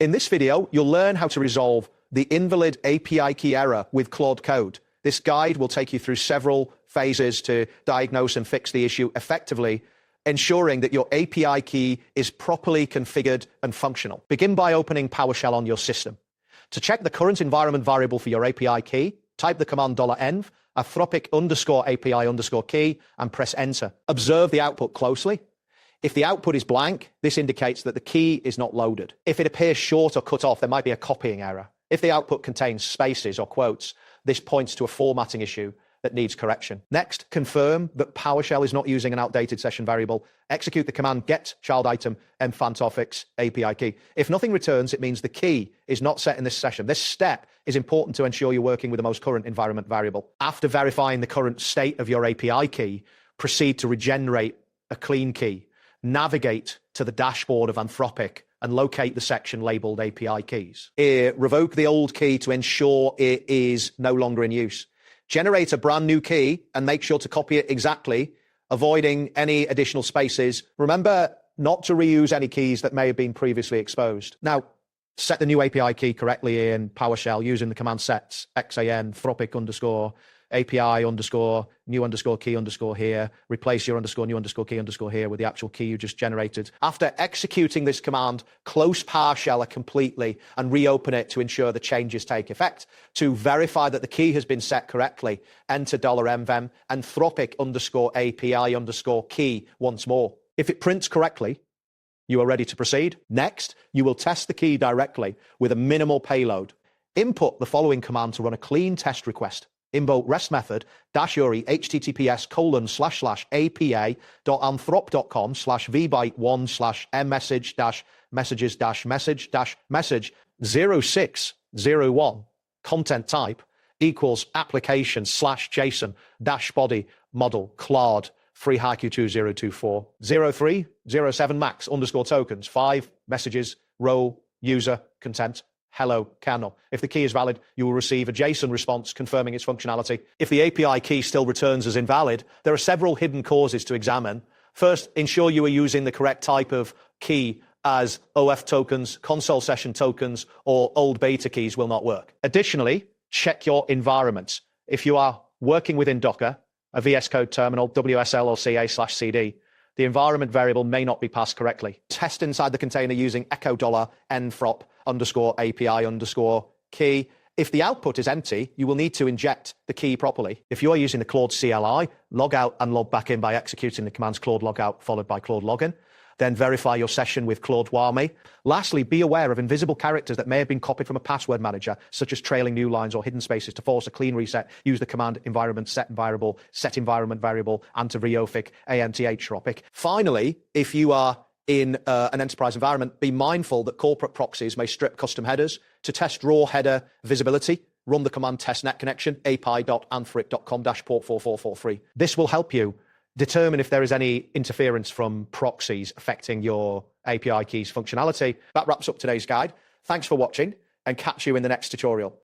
In this video, you'll learn how to resolve the invalid API key error with Claude Code. This guide will take you through several phases to diagnose and fix the issue effectively, ensuring that your API key is properly configured and functional. Begin by opening PowerShell on your system. To check the current environment variable for your API key, type the command $env, Anthropic _API _key, and press enter. Observe the output closely. If the output is blank, this indicates that the key is not loaded. If it appears short or cut off, there might be a copying error. If the output contains spaces or quotes, this points to a formatting issue that needs correction. Next, confirm that PowerShell is not using an outdated session variable. Execute the command get child item Anthropic API key. If nothing returns, it means the key is not set in this session. This step is important to ensure you're working with the most current environment variable. After verifying the current state of your API key, proceed to regenerate a clean key. Navigate to the dashboard of Anthropic and locate the section labeled API keys. Here, revoke the old key to ensure it is no longer in use. Generate a brand new key and make sure to copy it exactly, avoiding any additional spaces. Remember not to reuse any keys that may have been previously exposed. Now, set the new API key correctly in PowerShell using the command sets xan Anthropic API new key here, replace your new key here with the actual key you just generated. After executing this command, close PowerShell completely and reopen it to ensure the changes take effect. To verify that the key has been set correctly, enter $env Anthropic API key once more. If it prints correctly, you are ready to proceed. Next, you will test the key directly with a minimal payload. Input the following command to run a clean test request. Invoke REST method -URI https://apa.anthropic.com/vbyte1/mmessage-message-message 0601 content type equals application/JSON -body model Claude 3HiQ2024 0307 max _tokens 5 messages row user content hello kernel. If the key is valid, you will receive a JSON response confirming its functionality. If the API key still returns as invalid, there are several hidden causes to examine. First, ensure you are using the correct type of key, as OF tokens, console session tokens, or old beta keys will not work. Additionally, check your environment. If you are working within Docker, a VS Code terminal, WSL or CA/CD, the environment variable may not be passed correctly. Test inside the container using echo $env API key. If the output is empty, you will need to inject the key properly. If you are using the Claude CLI, log out and log back in by executing the commands Claude logout followed by Claude login. Then verify your session with Claude WAMI. Lastly, be aware of invisible characters that may have been copied from a password manager, such as trailing new lines or hidden spaces. To force a clean reset, use the command environment set environment variable anthropic anthropic. Finally, if you are in an enterprise environment, be mindful that corporate proxies may strip custom headers. To test raw header visibility, run the command testnet connection api.anthropic.com-port 4443. This will help you determine if there is any interference from proxies affecting your API keys functionality. That wraps up today's guide. Thanks for watching and catch you in the next tutorial.